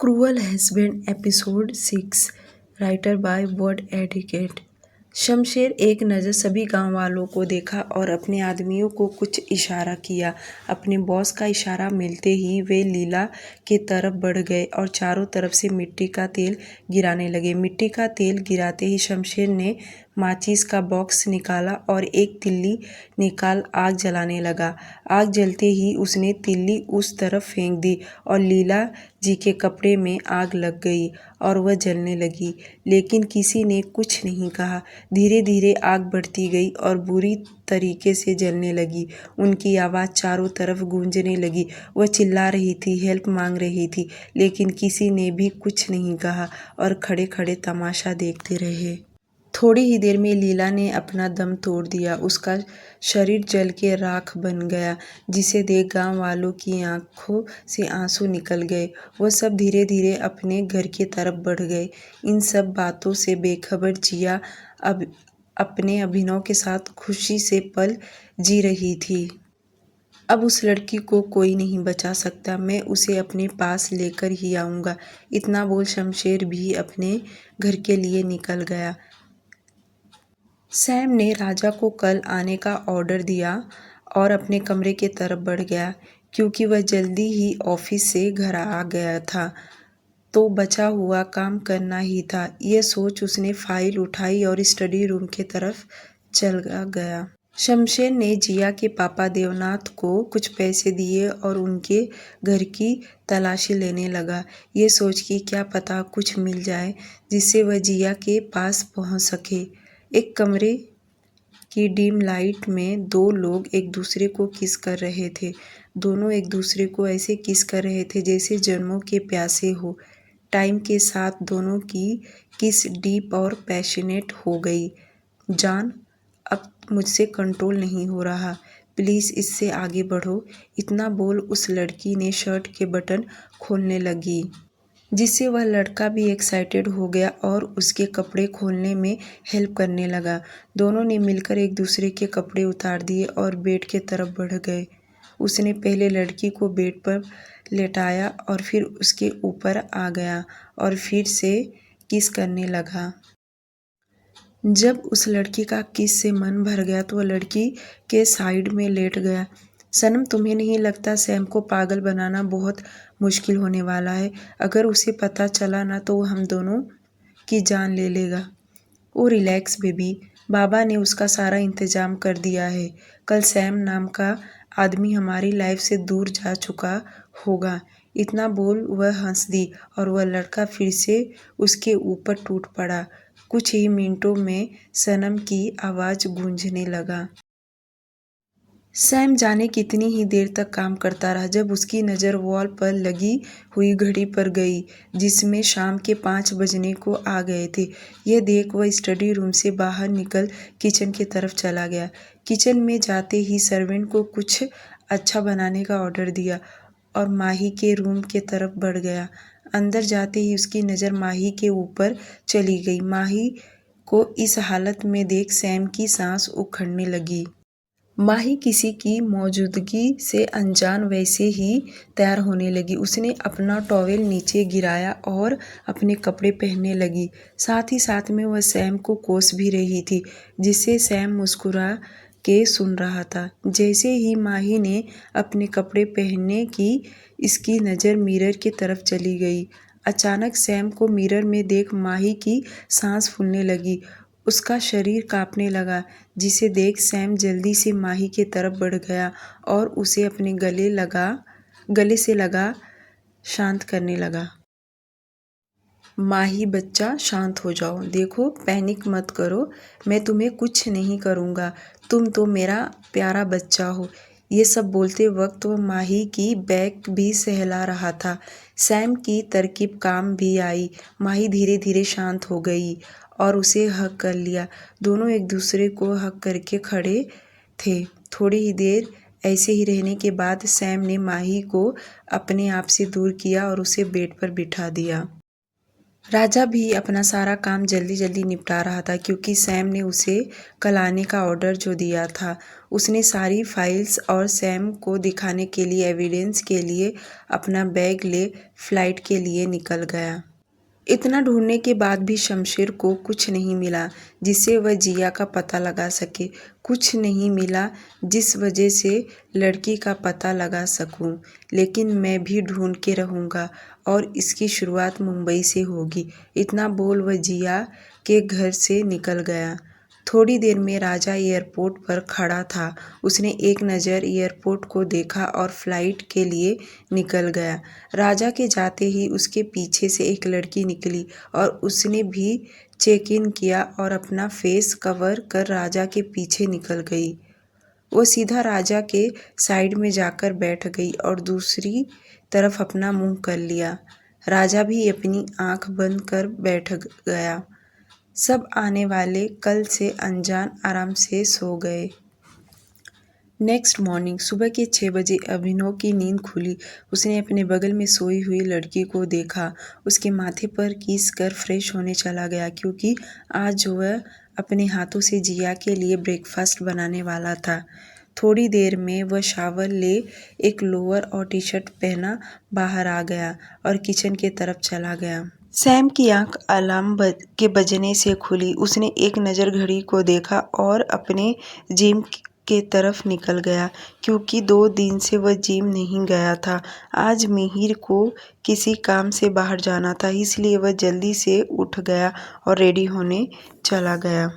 Cruel husband episode 6 writer by word adequate. Shamsher एक नज़र सभी गांव वालों को देखा और अपने आदमियों को कुछ इशारा किया। अपने बॉस का इशारा मिलते ही वे लीला के तरफ बढ़ गए और चारों तरफ से मिट्टी का तेल गिराने लगे। मिट्टी का तेल गिराते ही शमशेर ने माचिस का बॉक्स निकाला और एक तिल्ली निकाल आग जलाने लगा। आग जलते ही उसने तिल्ली उस तरफ फेंक दी और लीला जी के कपड़े में आग लग गई और वह जलने लगी, लेकिन किसी ने कुछ नहीं कहा। धीरे धीरे आग बढ़ती गई और बुरी तरीके से जलने लगी। उनकी आवाज़ चारों तरफ गूंजने लगी। वह चिल्ला रही थी, हेल्प मांग रही थी, लेकिन किसी ने भी कुछ नहीं कहा और खड़े खड़े तमाशा देखते रहे। थोड़ी ही देर में लीला ने अपना दम तोड़ दिया। उसका शरीर जल के राख बन गया, जिसे देख गांव वालों की आंखों से आंसू निकल गए। वह सब धीरे धीरे अपने घर की तरफ बढ़ गए। इन सब बातों से बेखबर जिया अब अपने अभिनव के साथ खुशी से पल जी रही थी। अब उस लड़की को कोई नहीं बचा सकता, मैं उसे अपने पास लेकर ही आऊँगा। इतना बोल शमशेर भी अपने घर के लिए निकल गया। सैम ने राजा को कल आने का ऑर्डर दिया और अपने कमरे की तरफ बढ़ गया, क्योंकि वह जल्दी ही ऑफिस से घर आ गया था तो बचा हुआ काम करना ही था। यह सोच उसने फाइल उठाई और स्टडी रूम की तरफ चला गया। शमशेर ने जिया के पापा देवनाथ को कुछ पैसे दिए और उनके घर की तलाशी लेने लगा, ये सोच कि क्या पता कुछ मिल जाए जिससे वह जिया के पास पहुंच सके। एक कमरे की डिम लाइट में दो लोग एक दूसरे को किस कर रहे थे। दोनों एक दूसरे को ऐसे किस कर रहे थे जैसे जन्मों के प्यासे हो। टाइम के साथ दोनों की किस डीप और पैशनेट हो गई। जान, अब मुझसे कंट्रोल नहीं हो रहा, प्लीज़ इससे आगे बढ़ो। इतना बोल उस लड़की ने शर्ट के बटन खोलने लगी, जिससे वह लड़का भी एक्साइटेड हो गया और उसके कपड़े खोलने में हेल्प करने लगा। दोनों ने मिलकर एक दूसरे के कपड़े उतार दिए और बेड के तरफ बढ़ गए। उसने पहले लड़की को बेड पर लेटाया और फिर उसके ऊपर आ गया और फिर से किस करने लगा। जब उस लड़की का किस से मन भर गया तो वह लड़की के साइड में लेट गया। सनम, तुम्हें नहीं लगता सैम को पागल बनाना बहुत मुश्किल होने वाला है? अगर उसे पता चला ना तो वो हम दोनों की जान ले लेगा। ओ रिलैक्स बेबी, बाबा ने उसका सारा इंतजाम कर दिया है। कल सैम नाम का आदमी हमारी लाइफ से दूर जा चुका होगा। इतना बोल वह हंस दी और वह लड़का फिर से उसके ऊपर टूट पड़ा। कुछ ही मिनटों में सनम की आवाज़ गूंजने लगा। सैम जाने कितनी ही देर तक काम करता रहा जब उसकी नज़र वॉल पर लगी हुई घड़ी पर गई, जिसमें शाम के 5 बजने को आ गए थे। यह देख वह स्टडी रूम से बाहर निकल किचन की तरफ चला गया। किचन में जाते ही सर्वेंट को कुछ अच्छा बनाने का ऑर्डर दिया और माही के रूम की तरफ बढ़ गया। अंदर जाते ही उसकी नज़र माही के ऊपर चली गई। माही को इस हालत में देख सैम की सांस उखड़ने लगी। माही किसी की मौजूदगी से अनजान वैसे ही तैयार होने लगी। उसने अपना टॉवेल नीचे गिराया और अपने कपड़े पहनने लगी। साथ ही साथ में वह सैम को कोस भी रही थी, जिसे सैम मुस्कुरा के सुन रहा था। जैसे ही माही ने अपने कपड़े पहनने की, इसकी नज़र मिरर की तरफ चली गई। अचानक सैम को मिरर में देख माही की सांस फूलने लगी। उसका शरीर कांपने लगा, जिसे देख सैम जल्दी से माही की तरफ बढ़ गया और उसे अपने गले से लगा शांत करने लगा। माही बच्चा, शांत हो जाओ। देखो, पैनिक मत करो, मैं तुम्हें कुछ नहीं करूँगा। तुम तो मेरा प्यारा बच्चा हो। ये सब बोलते वक्त वह माही की बैक भी सहला रहा था। सैम की तरकीब काम भी आई। माही धीरे धीरे शांत हो गई और उसे हग कर लिया। दोनों एक दूसरे को हग करके खड़े थे। थोड़ी ही देर ऐसे ही रहने के बाद सैम ने माही को अपने आप से दूर किया और उसे बेड पर बिठा दिया। राजा भी अपना सारा काम जल्दी जल्दी निपटा रहा था, क्योंकि सैम ने उसे कल आने का ऑर्डर जो दिया था उसने सारी फाइल्स और सैम को दिखाने के लिए एविडेंस के लिए अपना बैग ले फ्लाइट के लिए निकल गया। इतना ढूंढने के बाद भी शमशेर को कुछ नहीं मिला जिससे वह जिया का पता लगा सके। कुछ नहीं मिला जिस वजह से लड़की का पता लगा सकूं। लेकिन मैं भी ढूंढ के रहूँगा और इसकी शुरुआत मुंबई से होगी। इतना बोल वह जिया के घर से निकल गया। थोड़ी देर में राजा एयरपोर्ट पर खड़ा था। उसने एक नज़र एयरपोर्ट को देखा और फ्लाइट के लिए निकल गया। राजा के जाते ही उसके पीछे से एक लड़की निकली और उसने भी चेक इन किया और अपना फेस कवर कर राजा के पीछे निकल गई। वो सीधा राजा के साइड में जाकर बैठ गई और दूसरी तरफ अपना मुंह कर लिया। राजा भी अपनी आंख बंद कर बैठ गया। सब आने वाले कल से अनजान आराम से सो गए। नेक्स्ट मॉर्निंग सुबह के 6 बजे अभिनव की नींद खुली। उसने अपने बगल में सोई हुई लड़की को देखा। उसके माथे पर किस कर फ्रेश होने चला गया क्योंकि आज वह अपने हाथों से जिया के लिए ब्रेकफास्ट बनाने वाला था। थोड़ी देर में वह शावर ले एक लोअर और टी शर्ट पहना बाहर आ गया और किचन के तरफ चला गया। सैम की आंख अलार्म के बजने से खुली। उसने एक नज़र घड़ी को देखा और अपने जिम के तरफ निकल गया क्योंकि 2 दिन से वह जिम नहीं गया था। आज मिहिर को किसी काम से बाहर जाना था इसलिए वह जल्दी से उठ गया और रेडी होने चला गया।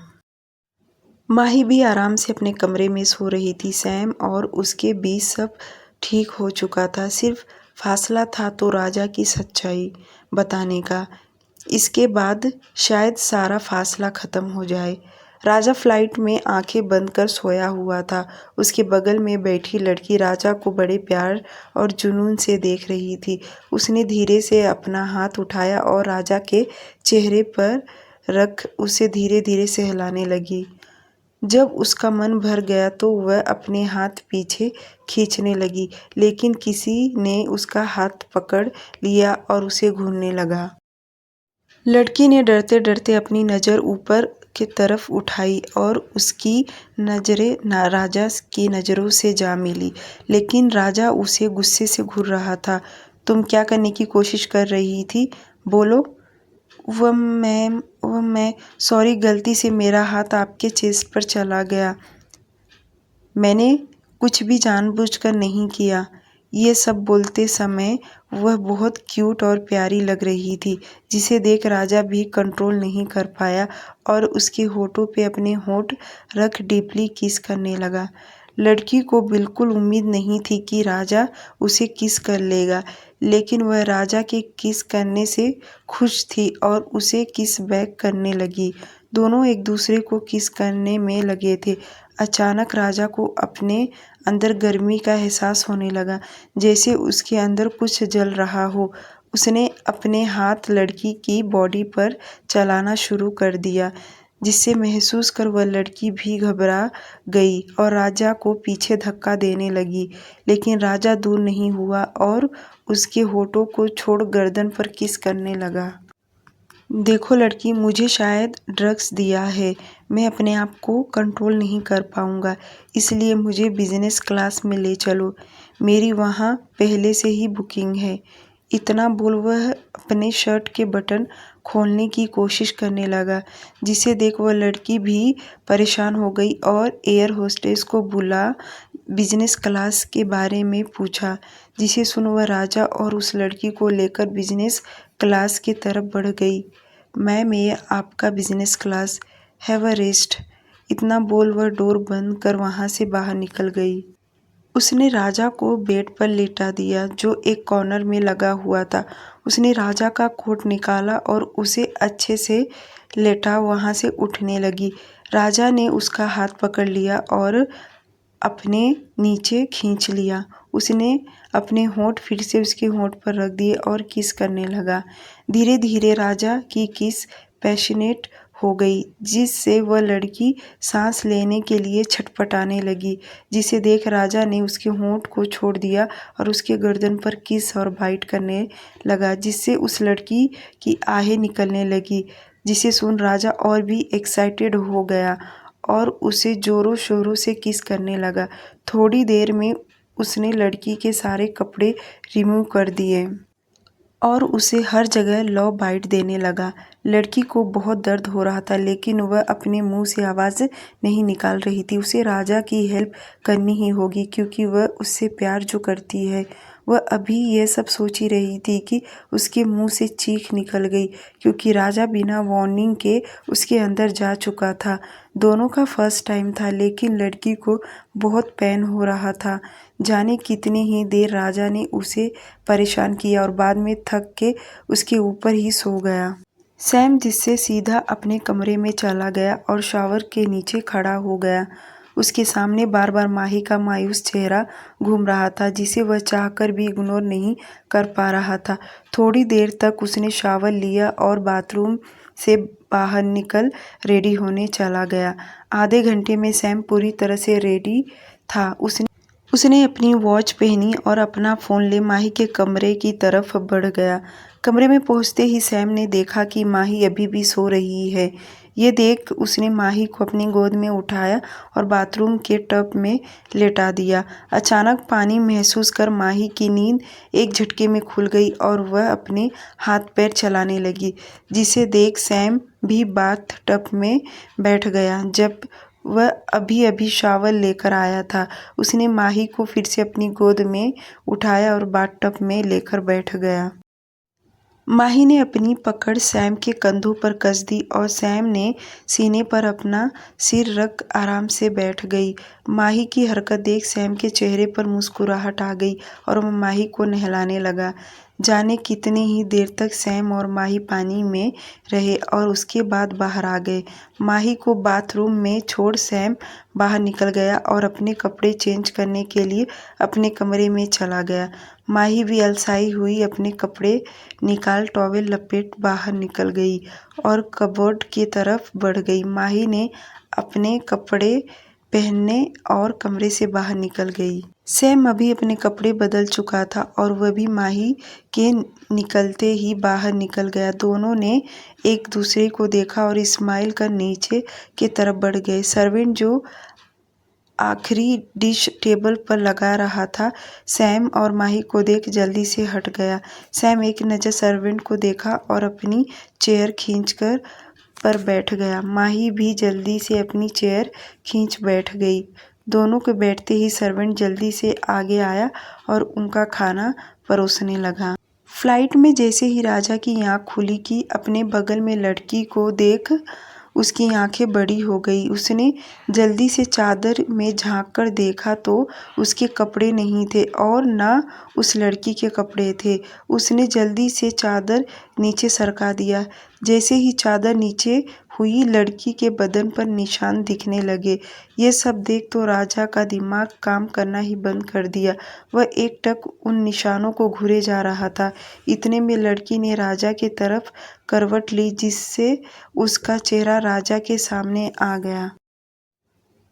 माही भी आराम से अपने कमरे में सो रही थी। सैम और उसके बीच सब ठीक हो चुका था। सिर्फ फासला था तो राजा की सच्चाई बताने का। इसके बाद शायद सारा फासला ख़त्म हो जाए। राजा फ्लाइट में आंखें बंद कर सोया हुआ था। उसके बगल में बैठी लड़की राजा को बड़े प्यार और जुनून से देख रही थी। उसने धीरे से अपना हाथ उठाया और राजा के चेहरे पर रख उसे धीरे धीरे सहलाने लगी। जब उसका मन भर गया तो वह अपने हाथ पीछे खींचने लगी, लेकिन किसी ने उसका हाथ पकड़ लिया और उसे घूरने लगा। लड़की ने डरते डरते अपनी नज़र ऊपर की तरफ उठाई और उसकी नज़रें राजा की नज़रों से जा मिली, लेकिन राजा उसे गुस्से से घूर रहा था। तुम क्या करने की कोशिश कर रही थी? बोलो। वह मैं सॉरी, गलती से मेरा हाथ आपके चेस्ट पर चला गया। मैंने कुछ भी जानबूझकर नहीं किया। ये सब बोलते समय वह बहुत क्यूट और प्यारी लग रही थी, जिसे देख राजा भी कंट्रोल नहीं कर पाया और उसके होठों पे अपने होठ रख डीपली किस करने लगा। लड़की को बिल्कुल उम्मीद नहीं थी कि राजा उसे किस कर लेगा, लेकिन वह राजा के किस करने से खुश थी और उसे किस बैक करने लगी। दोनों एक दूसरे को किस करने में लगे थे। अचानक राजा को अपने अंदर गर्मी का एहसास होने लगा, जैसे उसके अंदर कुछ जल रहा हो। उसने अपने हाथ लड़की की बॉडी पर चलाना शुरू कर दिया, जिससे महसूस कर वह लड़की भी घबरा गई और राजा को पीछे धक्का देने लगी। लेकिन राजा दूर नहीं हुआ और उसके होठों को छोड़ गर्दन पर किस करने लगा। देखो लड़की, मुझे शायद ड्रग्स दिया है। मैं अपने आप को कंट्रोल नहीं कर पाऊँगा, इसलिए मुझे बिज़नेस क्लास में ले चलो। मेरी वहाँ पहले से ही बुकिंग है। इतना बोल वह अपने शर्ट के बटन खोलने की कोशिश करने लगा, जिसे देख वह लड़की भी परेशान हो गई और एयर होस्टेस को बुला बिज़नेस क्लास के बारे में पूछा, जिसे सुन वह राजा और उस लड़की को लेकर बिज़नेस क्लास की तरफ बढ़ गई। मैम, ये आपका business class, have a rest. इतना बोल वह डोर बंद कर वहाँ से बाहर निकल गई। उसने राजा को बेड पर लेटा दिया, जो एक कॉर्नर में लगा हुआ था। उसने राजा का कोट निकाला और उसे अच्छे से लेटा वहाँ से उठने लगी। राजा ने उसका हाथ पकड़ लिया और अपने नीचे खींच लिया। उसने अपने होंठ फिर से उसके होंठ पर रख दिए और किस करने लगा। धीरे धीरे राजा की किस पैशनेट हो गई, जिससे वह लड़की सांस लेने के लिए छटपटाने लगी, जिसे देख राजा ने उसके होंठ को छोड़ दिया और उसके गर्दन पर किस और बाइट करने लगा, जिससे उस लड़की की आहें निकलने लगी, जिसे सुन राजा और भी एक्साइटेड हो गया और उसे ज़ोरों शोरों से किस करने लगा। थोड़ी देर में उसने लड़की के सारे कपड़े रिमूव कर दिए और उसे हर जगह लव बाइट देने लगा। लड़की को बहुत दर्द हो रहा था, लेकिन वह अपने मुंह से आवाज़ नहीं निकाल रही थी। उसे राजा की हेल्प करनी ही होगी, क्योंकि वह उससे प्यार जो करती है। वह अभी यह सब सोच ही रही थी कि उसके मुंह से चीख निकल गई, क्योंकि राजा बिना वार्निंग के उसके अंदर जा चुका था। दोनों का फर्स्ट टाइम था, लेकिन लड़की को बहुत पेन हो रहा था। जाने कितनी ही देर राजा ने उसे परेशान किया और बाद में थक के उसके ऊपर ही सो गया। सैम जिससे सीधा अपने कमरे में चला गया और शावर के नीचे खड़ा हो गया। उसके सामने बार बार माही का मायूस चेहरा घूम रहा था, जिसे वह चाहकर भी इग्नोर नहीं कर पा रहा था। थोड़ी देर तक उसने शावर लिया और बाथरूम से बाहर निकल रेडी होने चला गया। आधे घंटे में सैम पूरी तरह से रेडी था। उसने अपनी वॉच पहनी और अपना फ़ोन ले माही के कमरे की तरफ बढ़ गया। कमरे में पहुंचते ही सैम ने देखा कि माही अभी भी सो रही है। ये देख उसने माही को अपनी गोद में उठाया और बाथरूम के टब में लेटा दिया। अचानक पानी महसूस कर माही की नींद एक झटके में खुल गई और वह अपने हाथ पैर चलाने लगी, जिसे देख सैम भी बाथ टब में बैठ गया। जब वह अभी अभी शावर लेकर आया था, उसने माही को फिर से अपनी गोद में उठाया और बाथटब में लेकर बैठ गया। माही ने अपनी पकड़ सैम के कंधों पर कस दी और सैम ने सीने पर अपना सिर रख आराम से बैठ गई। माही की हरकत देख सैम के चेहरे पर मुस्कुराहट आ गई और वह माही को नहलाने लगा। जाने कितनी ही देर तक सैम और माही पानी में रहे और उसके बाद बाहर आ गए। माही को बाथरूम में छोड़ सैम बाहर निकल गया और अपने कपड़े चेंज करने के लिए अपने कमरे में चला गया। माही भी अलसाई हुई अपने कपड़े निकाल टॉवेल लपेट बाहर निकल गई और कबर्ड की तरफ बढ़ गई। माही ने अपने कपड़े पहनने और कमरे से बाहर निकल गई। सैम अभी अपने कपड़े बदल चुका था और वह भी माही के निकलते ही बाहर निकल गया। दोनों ने एक दूसरे को देखा और स्माइल कर नीचे की तरफ बढ़ गए। सर्वेंट जो आखिरी डिश टेबल पर लगा रहा था, सैम और माही को देख जल्दी से हट गया। सैम एक नज़र सर्वेंट को देखा और अपनी चेयर खींचकर पर बैठ गया। माही भी जल्दी से अपनी चेयर खींच बैठ गई। दोनों के बैठते ही सर्वेंट जल्दी से आगे आया और उनका खाना परोसने लगा। फ्लाइट में जैसे ही राजा की आँख खुली कि अपने बगल में लड़की को देख उसकी आंखें बड़ी हो गई। उसने जल्दी से चादर में झांक कर देखा तो उसके कपड़े नहीं थे और न उस लड़की के कपड़े थे। उसने जल्दी से चादर नीचे सरका दिया। जैसे ही चादर नीचे हुई, लड़की के बदन पर निशान दिखने लगे। ये सब देख तो राजा का दिमाग काम करना ही बंद कर दिया। वह एकटक उन निशानों को घूरे जा रहा था। इतने में लड़की ने राजा की तरफ करवट ली, जिससे उसका चेहरा राजा के सामने आ गया।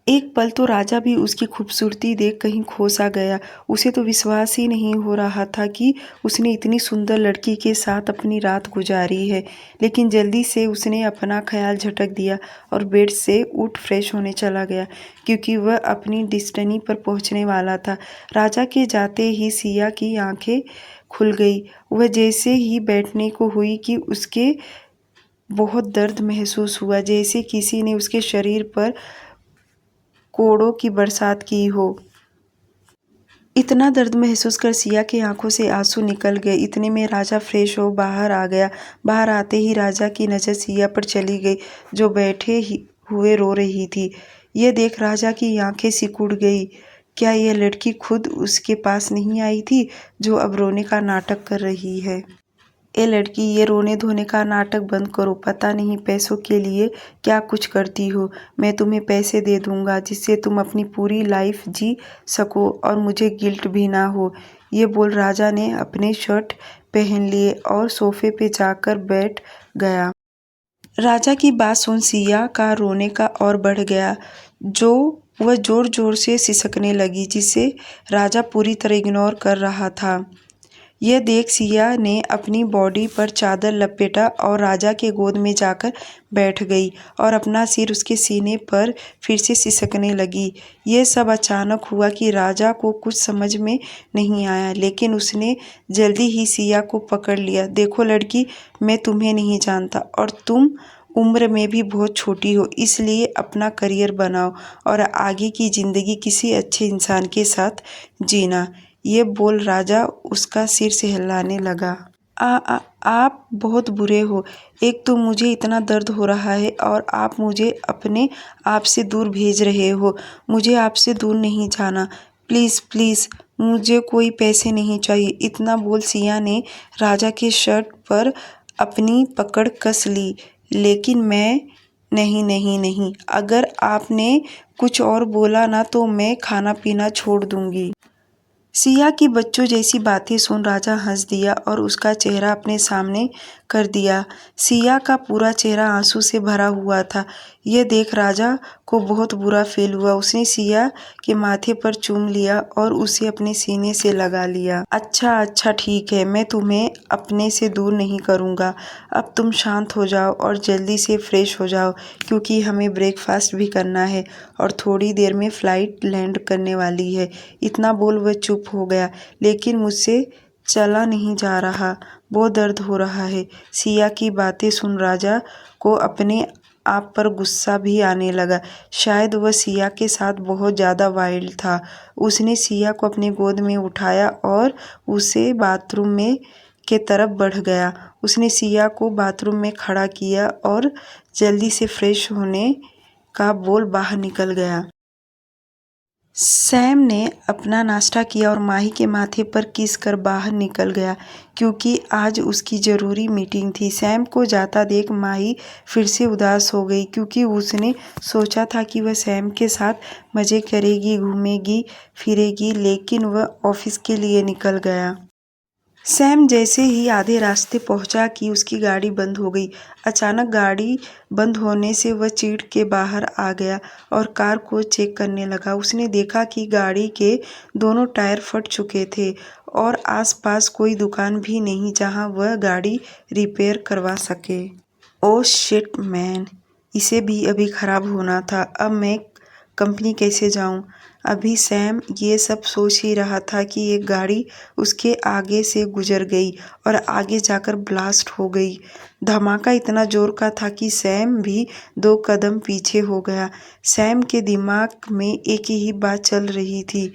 एक पल तो राजा भी उसकी खूबसूरती देख कहीं खो सा गया। उसे तो विश्वास ही नहीं हो रहा था कि उसने इतनी सुंदर लड़की के साथ अपनी रात गुजारी है। लेकिन जल्दी से उसने अपना ख्याल झटक दिया और बेड से उठ फ्रेश होने चला गया, क्योंकि वह अपनी डेस्टिनी पर पहुंचने वाला था। राजा के जाते ही सिया की आंखें खुल गई। वह जैसे ही बैठने को हुई कि उसके बहुत दर्द महसूस हुआ, जैसे किसी ने उसके शरीर पर कोड़ों की बरसात की हो। इतना दर्द महसूस कर सिया की आंखों से आंसू निकल गए। इतने में राजा फ्रेश हो बाहर आ गया। बाहर आते ही राजा की नज़र सिया पर चली गई, जो बैठे हुए रो रही थी। यह देख राजा की आंखें सिकुड़ गई। क्या यह लड़की खुद उसके पास नहीं आई थी, जो अब रोने का नाटक कर रही है? ए लड़की, ये रोने धोने का नाटक बंद करो। पता नहीं पैसों के लिए क्या कुछ करती हो। मैं तुम्हें पैसे दे दूंगा जिससे तुम अपनी पूरी लाइफ जी सको और मुझे गिल्ट भी ना हो। ये बोल राजा ने अपने शर्ट पहन लिए और सोफे पे जाकर बैठ गया। राजा की बात सुन सिया का रोने का और बढ़ गया, जो वह जोर जोर से सिसकने लगी, जिसे राजा पूरी तरह इग्नोर कर रहा था। यह देख सिया ने अपनी बॉडी पर चादर लपेटा और राजा के गोद में जाकर बैठ गई और अपना सिर उसके सीने पर फिर से सिसकने लगी। यह सब अचानक हुआ कि राजा को कुछ समझ में नहीं आया, लेकिन उसने जल्दी ही सिया को पकड़ लिया। देखो लड़की, मैं तुम्हें नहीं जानता और तुम उम्र में भी बहुत छोटी हो, इसलिए अपना करियर बनाओ और आगे की ज़िंदगी किसी अच्छे इंसान के साथ जीना। ये बोल राजा उसका सिर सहलाने लगा। आप बहुत बुरे हो। एक तो मुझे इतना दर्द हो रहा है और आप मुझे अपने आप से दूर भेज रहे हो। मुझे आपसे दूर नहीं जाना। प्लीज़ प्लीज़, मुझे कोई पैसे नहीं चाहिए। इतना बोल सिया ने राजा के शर्ट पर अपनी पकड़ कस ली। लेकिन मैं नहीं नहीं नहीं, अगर आपने कुछ और बोला ना तो मैं खाना पीना छोड़ दूंगी। सिया की बच्चों जैसी बातें सुन राजा हंस दिया और उसका चेहरा अपने सामने कर दिया। सिया का पूरा चेहरा आंसू से भरा हुआ था। यह देख राजा को बहुत बुरा फील हुआ। उसने सिया के माथे पर चूम लिया और उसे अपने सीने से लगा लिया। अच्छा अच्छा ठीक है, मैं तुम्हें अपने से दूर नहीं करूँगा। अब तुम शांत हो जाओ और जल्दी से फ्रेश हो जाओ, क्योंकि हमें ब्रेकफास्ट भी करना है और थोड़ी देर में फ़्लाइट लैंड करने वाली है। इतना बोल वह चुप हो गया। लेकिन मुझसे चला नहीं जा रहा, बहुत दर्द हो रहा है। सिया की बातें सुन राजा को अपने आप पर गुस्सा भी आने लगा। शायद वह सिया के साथ बहुत ज़्यादा वाइल्ड था। उसने सिया को अपने गोद में उठाया और उसे बाथरूम में के तरफ बढ़ गया। उसने सिया को बाथरूम में खड़ा किया और जल्दी से फ्रेश होने का बोल बाहर निकल गया। सैम ने अपना नाश्ता किया और माही के माथे पर किस कर बाहर निकल गया, क्योंकि आज उसकी ज़रूरी मीटिंग थी। सैम को जाता देख माही फिर से उदास हो गई, क्योंकि उसने सोचा था कि वह सैम के साथ मज़े करेगी, घूमेगी फिरेगी, लेकिन वह ऑफिस के लिए निकल गया। सैम जैसे ही आधे रास्ते पहुंचा कि उसकी गाड़ी बंद हो गई। अचानक गाड़ी बंद होने से वह चीड़ के बाहर आ गया और कार को चेक करने लगा। उसने देखा कि गाड़ी के दोनों टायर फट चुके थे और आसपास कोई दुकान भी नहीं जहां वह गाड़ी रिपेयर करवा सके। ओह शिट मैन, इसे भी अभी ख़राब होना था। अब मैं कंपनी कैसे जाऊं? अभी सैम ये सब सोच ही रहा था कि एक गाड़ी उसके आगे से गुजर गई और आगे जाकर ब्लास्ट हो गई। धमाका इतना जोर का था कि सैम भी 2 कदम पीछे हो गया। सैम के दिमाग में एक ही बात चल रही थी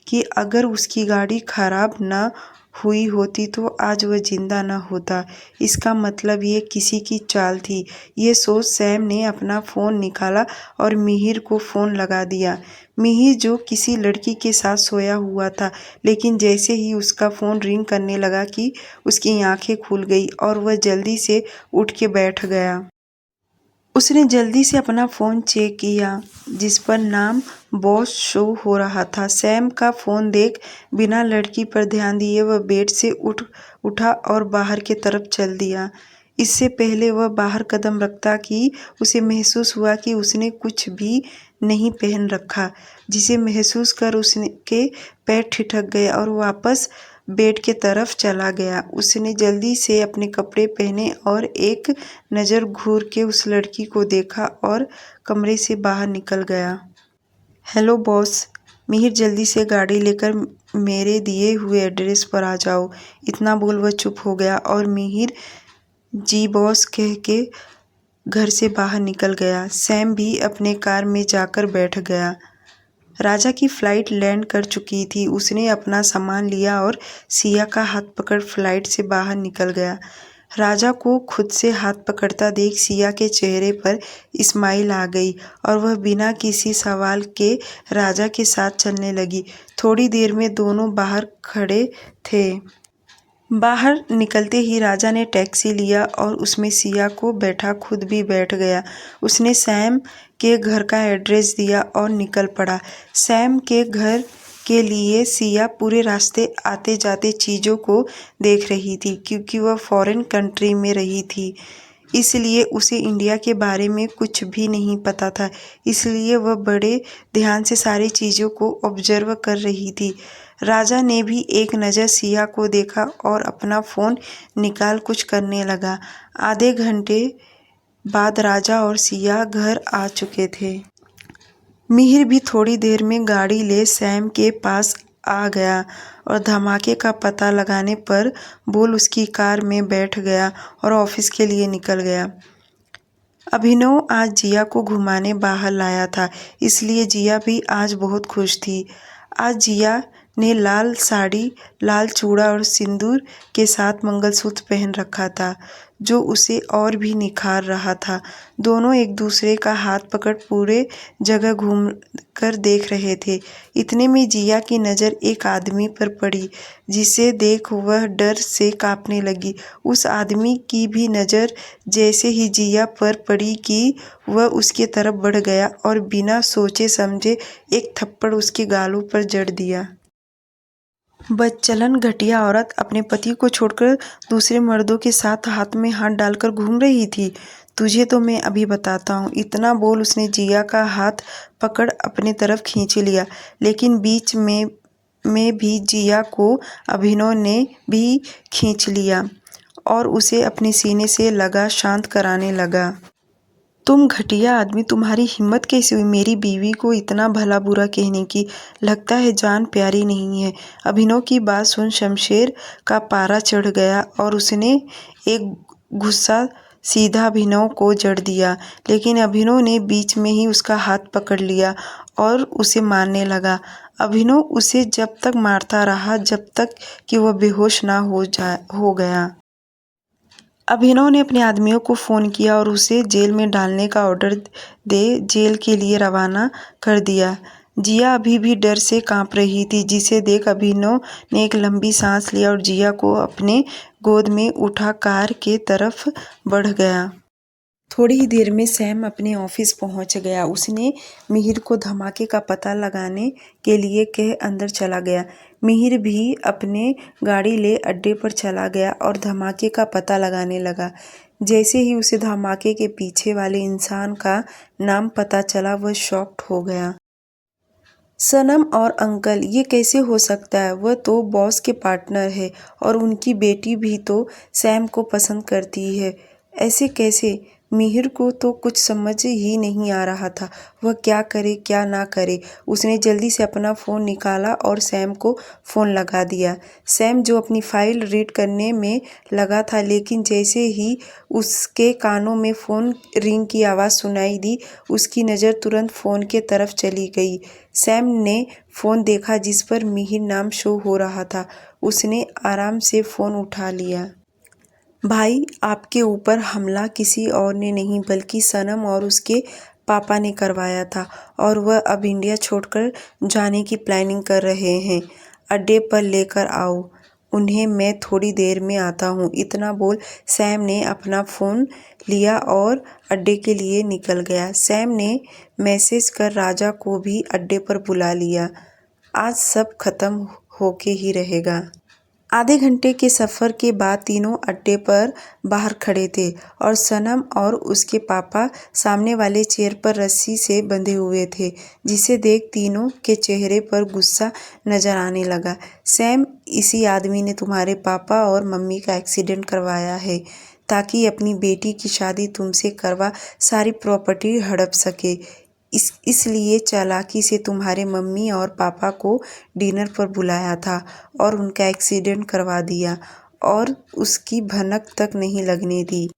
कि अगर उसकी गाड़ी खराब न हुई होती तो आज वह जिंदा न होता। इसका मतलब ये किसी की चाल थी। ये सोच सैम ने अपना फ़ोन निकाला और मिहिर को फ़ोन लगा दिया। मिहिर जो किसी लड़की के साथ सोया हुआ था, लेकिन जैसे ही उसका फ़ोन रिंग करने लगा कि उसकी आंखें खुल गई और वह जल्दी से उठ के बैठ गया। उसने जल्दी से अपना फ़ोन चेक किया, जिस पर नाम बॉस शो हो रहा था। सैम का फ़ोन देख बिना लड़की पर ध्यान दिए वह बेड से उठा और बाहर की तरफ चल दिया। इससे पहले वह बाहर कदम रखता कि उसे महसूस हुआ कि उसने कुछ भी नहीं पहन रखा, जिसे महसूस कर उसके पैर ठिठक गए और वापस बेड के तरफ चला गया। उसने जल्दी से अपने कपड़े पहने और एक नज़र घूर के उस लड़की को देखा और कमरे से बाहर निकल गया। हेलो बॉस, मिहिर जल्दी से गाड़ी लेकर मेरे दिए हुए एड्रेस पर आ जाओ। इतना बोल वह चुप हो गया और मिहिर जी बॉस कह के घर से बाहर निकल गया। सैम भी अपने कार में जाकर बैठ गया। राजा की फ़्लाइट लैंड कर चुकी थी। उसने अपना सामान लिया और सिया का हाथ पकड़ फ़्लाइट से बाहर निकल गया। राजा को खुद से हाथ पकड़ता देख सिया के चेहरे पर स्माइल आ गई और वह बिना किसी सवाल के राजा के साथ चलने लगी। थोड़ी देर में दोनों बाहर खड़े थे। बाहर निकलते ही राजा ने टैक्सी लिया और उसमें सिया को बैठा खुद भी बैठ गया। उसने सैम के घर का एड्रेस दिया और निकल पड़ा। सैम के घर के लिए सिया पूरे रास्ते आते जाते चीज़ों को देख रही थी, क्योंकि वह फॉरेन कंट्री में रही थी। इसलिए उसे इंडिया के बारे में कुछ भी नहीं पता था, इसलिए वह बड़े ध्यान से सारी चीज़ों को ऑब्जर्व कर रही थी। राजा ने भी एक नज़र सिया को देखा और अपना फ़ोन निकाल कुछ करने लगा। आधे घंटे बाद राजा और सिया घर आ चुके थे। मिहिर भी थोड़ी देर में गाड़ी ले सैम के पास आ गया और धमाके का पता लगाने पर बोल उसकी कार में बैठ गया और ऑफिस के लिए निकल गया। अभिनव आज जिया को घुमाने बाहर लाया था, इसलिए जिया भी आज बहुत खुश थी। आज जिया ने लाल साड़ी, लाल चूड़ा और सिंदूर के साथ मंगलसूत्र पहन रखा था, जो उसे और भी निखार रहा था। दोनों एक दूसरे का हाथ पकड़ पूरे जगह घूम कर देख रहे थे। इतने में जिया की नज़र एक आदमी पर पड़ी, जिसे देख वह डर से कांपने लगी। उस आदमी की भी नज़र जैसे ही जिया पर पड़ी कि वह उसके तरफ बढ़ गया और बिना सोचे समझे एक थप्पड़ उसके गालों पर जड़ दिया। बदचलन घटिया औरत अपने पति को छोड़कर दूसरे मर्दों के साथ हाथ में हाथ डालकर घूम रही थी। तुझे तो मैं अभी बताता हूँ। इतना बोल उसने जिया का हाथ पकड़ अपने तरफ खींच लिया, लेकिन बीच में भी जिया को अभिनव ने भी खींच लिया और उसे अपने सीने से लगा शांत कराने लगा। तुम घटिया आदमी, तुम्हारी हिम्मत कैसे हुई मेरी बीवी को इतना भला बुरा कहने की? लगता है जान प्यारी नहीं है। अभिनव की बात सुन शमशेर का पारा चढ़ गया और उसने एक गुस्सा सीधा अभिनव को जड़ दिया, लेकिन अभिनव ने बीच में ही उसका हाथ पकड़ लिया और उसे मारने लगा। अभिनव उसे जब तक मारता रहा जब तक कि वह बेहोश ना हो गया। अभिनव ने अपने आदमियों को फ़ोन किया और उसे जेल में डालने का ऑर्डर दे जेल के लिए रवाना कर दिया। जिया अभी भी डर से कांप रही थी, जिसे देख अभिनव ने एक लंबी सांस लिया और जिया को अपने गोद में उठा कार के तरफ बढ़ गया। थोड़ी ही देर में सैम अपने ऑफिस पहुंच गया। उसने मिहिर को धमाके का पता लगाने के लिए कह अंदर चला गया। मिहिर भी अपने गाड़ी ले अड्डे पर चला गया और धमाके का पता लगाने लगा। जैसे ही उसे धमाके के पीछे वाले इंसान का नाम पता चला, वह शॉक्ड हो गया। सनम और अंकल, ये कैसे हो सकता है? वह तो बॉस के पार्टनर है और उनकी बेटी भी तो सैम को पसंद करती है। ऐसे कैसे? मिहिर को तो कुछ समझ ही नहीं आ रहा था, वह क्या करे क्या ना करे। उसने जल्दी से अपना फ़ोन निकाला और सैम को फ़ोन लगा दिया। सैम जो अपनी फाइल रीड करने में लगा था, लेकिन जैसे ही उसके कानों में फ़ोन रिंग की आवाज़ सुनाई दी, उसकी नज़र तुरंत फ़ोन के तरफ चली गई। सैम ने फ़ोन देखा जिस पर मिहिर नाम शो हो रहा था। उसने आराम से फ़ोन उठा लिया। भाई, आपके ऊपर हमला किसी और ने नहीं बल्कि सनम और उसके पापा ने करवाया था और वह अब इंडिया छोड़कर जाने की प्लानिंग कर रहे हैं। अड्डे पर लेकर आओ उन्हें, मैं थोड़ी देर में आता हूँ। इतना बोल सैम ने अपना फ़ोन लिया और अड्डे के लिए निकल गया। सैम ने मैसेज कर राजा को भी अड्डे पर बुला लिया। आज सब खत्म होके ही रहेगा। आधे घंटे के सफ़र के बाद तीनों अड्डे पर बाहर खड़े थे और सनम और उसके पापा सामने वाले चेयर पर रस्सी से बंधे हुए थे, जिसे देख तीनों के चेहरे पर गुस्सा नजर आने लगा। सैम, इसी आदमी ने तुम्हारे पापा और मम्मी का एक्सीडेंट करवाया है ताकि अपनी बेटी की शादी तुमसे करवा सारी प्रॉपर्टी हड़प सके। इसलिए चालाकी से तुम्हारे मम्मी और पापा को डिनर पर बुलाया था और उनका एक्सीडेंट करवा दिया और उसकी भनक तक नहीं लगने दी।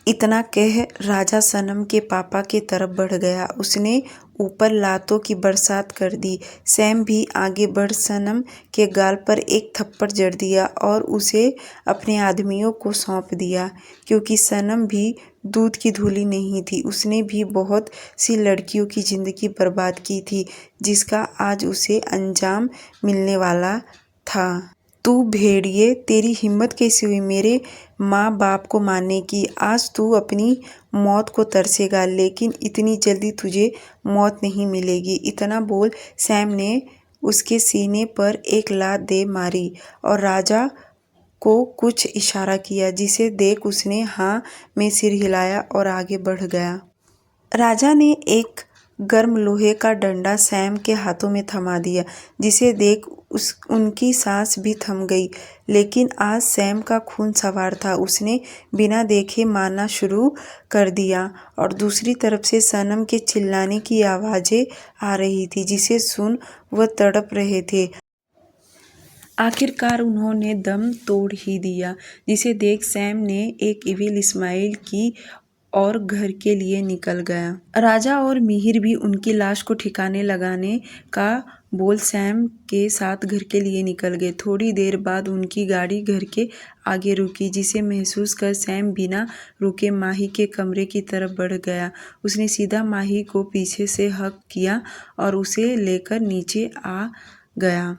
इतना कह राजा सनम के पापा के तरफ बढ़ गया। उसने ऊपर लातों की बरसात कर दी। सैम भी आगे बढ़ सनम के गाल पर एक थप्पड़ जड़ दिया और उसे अपने आदमियों को सौंप दिया, क्योंकि सनम भी दूध की धूली नहीं थी। उसने भी बहुत सी लड़कियों की ज़िंदगी बर्बाद की थी, जिसका आज उसे अंजाम मिलने वाला था। तू भेड़िए, तेरी हिम्मत कैसी हुई मेरे माँ बाप को मारने की? आज तू अपनी मौत को तरसेगा, लेकिन इतनी जल्दी तुझे मौत नहीं मिलेगी। इतना बोल सैम ने उसके सीने पर एक लात दे मारी और राजा को कुछ इशारा किया, जिसे देख उसने हाँ में सिर हिलाया और आगे बढ़ गया। राजा ने एक गर्म लोहे का डंडा सैम के हाथों में थमा दिया, जिसे देख उनकी सांस भी थम गई। लेकिन आज सैम का खून सवार था। उसने बिना देखे मारना शुरू कर दिया और दूसरी तरफ से सनम के चिल्लाने की आवाज़ें आ रही थी, जिसे सुन वह तड़प रहे थे। आखिरकार उन्होंने दम तोड़ ही दिया, जिसे देख सैम ने एक इविल स्माइल की और घर के लिए निकल गया। राजा और मिहिर भी उनकी लाश को ठिकाने लगाने का बोल सैम के साथ घर के लिए निकल गए। थोड़ी देर बाद उनकी गाड़ी घर के आगे रुकी, जिसे महसूस कर सैम बिना रुके माही के कमरे की तरफ बढ़ गया। उसने सीधा माही को पीछे से हक किया और उसे लेकर नीचे आ गया।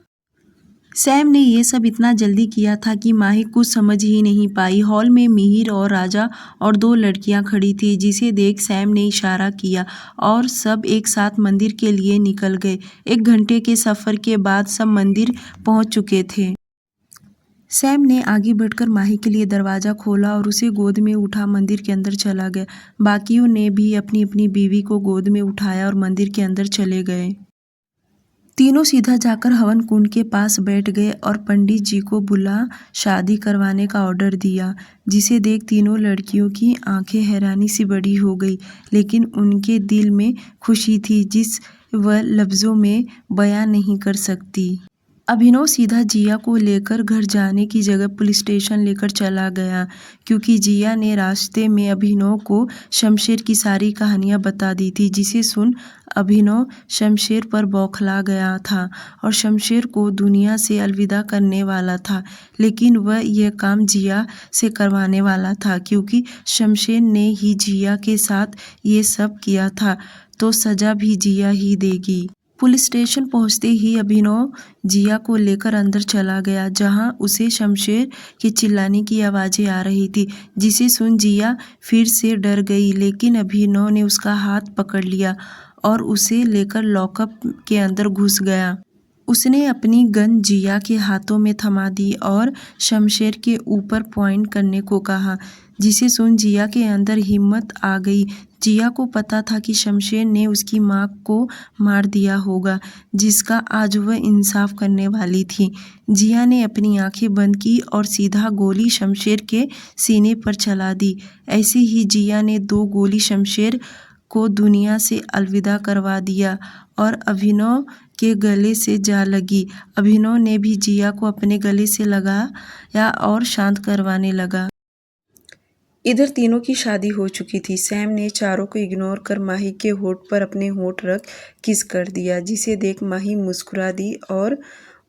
सैम ने ये सब इतना जल्दी किया था कि माही कुछ समझ ही नहीं पाई। हॉल में मिहिर और राजा और 2 लड़कियां खड़ी थी, जिसे देख सैम ने इशारा किया और सब एक साथ मंदिर के लिए निकल गए। 1 घंटे के सफ़र के बाद सब मंदिर पहुंच चुके थे। सैम ने आगे बढ़कर माही के लिए दरवाज़ा खोला और उसे गोद में उठा मंदिर के अंदर चला गया। बाकियों ने भी अपनी अपनी बीवी को गोद में उठाया और मंदिर के अंदर चले गए। तीनों सीधा जाकर हवन कुंड के पास बैठ गए और पंडित जी को बुला शादी करवाने का ऑर्डर दिया, जिसे देख तीनों लड़कियों की आंखें हैरानी से बड़ी हो गई। लेकिन उनके दिल में खुशी थी, जिस वह लफ्ज़ों में बयां नहीं कर सकती। अभिनव सीधा जिया को लेकर घर जाने की जगह पुलिस स्टेशन लेकर चला गया, क्योंकि जिया ने रास्ते में अभिनव को शमशेर की सारी कहानियां बता दी थी, जिसे सुन अभिनव शमशेर पर बौखला गया था और शमशेर को दुनिया से अलविदा करने वाला था। लेकिन वह यह काम जिया से करवाने वाला था, क्योंकि शमशेर ने ही जिया के साथ ये सब किया था, तो सजा भी जिया ही देगी। पुलिस स्टेशन पहुंचते ही अभिनव जिया को लेकर अंदर चला गया, जहां उसे शमशेर के चिल्लाने की आवाज़ें आ रही थी, जिसे सुन जिया फिर से डर गई। लेकिन अभिनव ने उसका हाथ पकड़ लिया और उसे लेकर लॉकअप के अंदर घुस गया। उसने अपनी गन जिया के हाथों में थमा दी और शमशेर के ऊपर पॉइंट करने को कहा, जिसे सुन जिया के अंदर हिम्मत आ गई। जिया को पता था कि शमशेर ने उसकी माँ को मार दिया होगा, जिसका आज वह इंसाफ करने वाली थी। जिया ने अपनी आंखें बंद की और सीधा गोली शमशेर के सीने पर चला दी। ऐसे ही जिया ने 2 गोली शमशेर को दुनिया से अलविदा करवा दिया और अभिनव के गले से जा लगी। अभिनव ने भी जिया को अपने गले से लगाया और शांत करवाने लगा। इधर तीनों की शादी हो चुकी थी। सैम ने चारों को इग्नोर कर माही के होठ पर अपने होठ रख किस कर दिया, जिसे देख माही मुस्कुरा दी और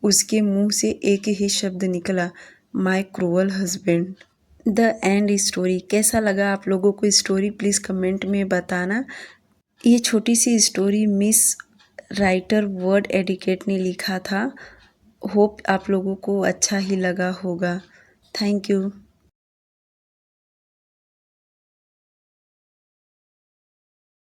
उसके मुंह से एक ही शब्द निकला, my cruel husband. The end story. कैसा लगा आप लोगों को स्टोरी, प्लीज़ कमेंट में बताना। ये छोटी सी स्टोरी मिस राइटर वर्ड एडिकेट ने लिखा था। होप आप लोगों को अच्छा ही लगा होगा। Thank you.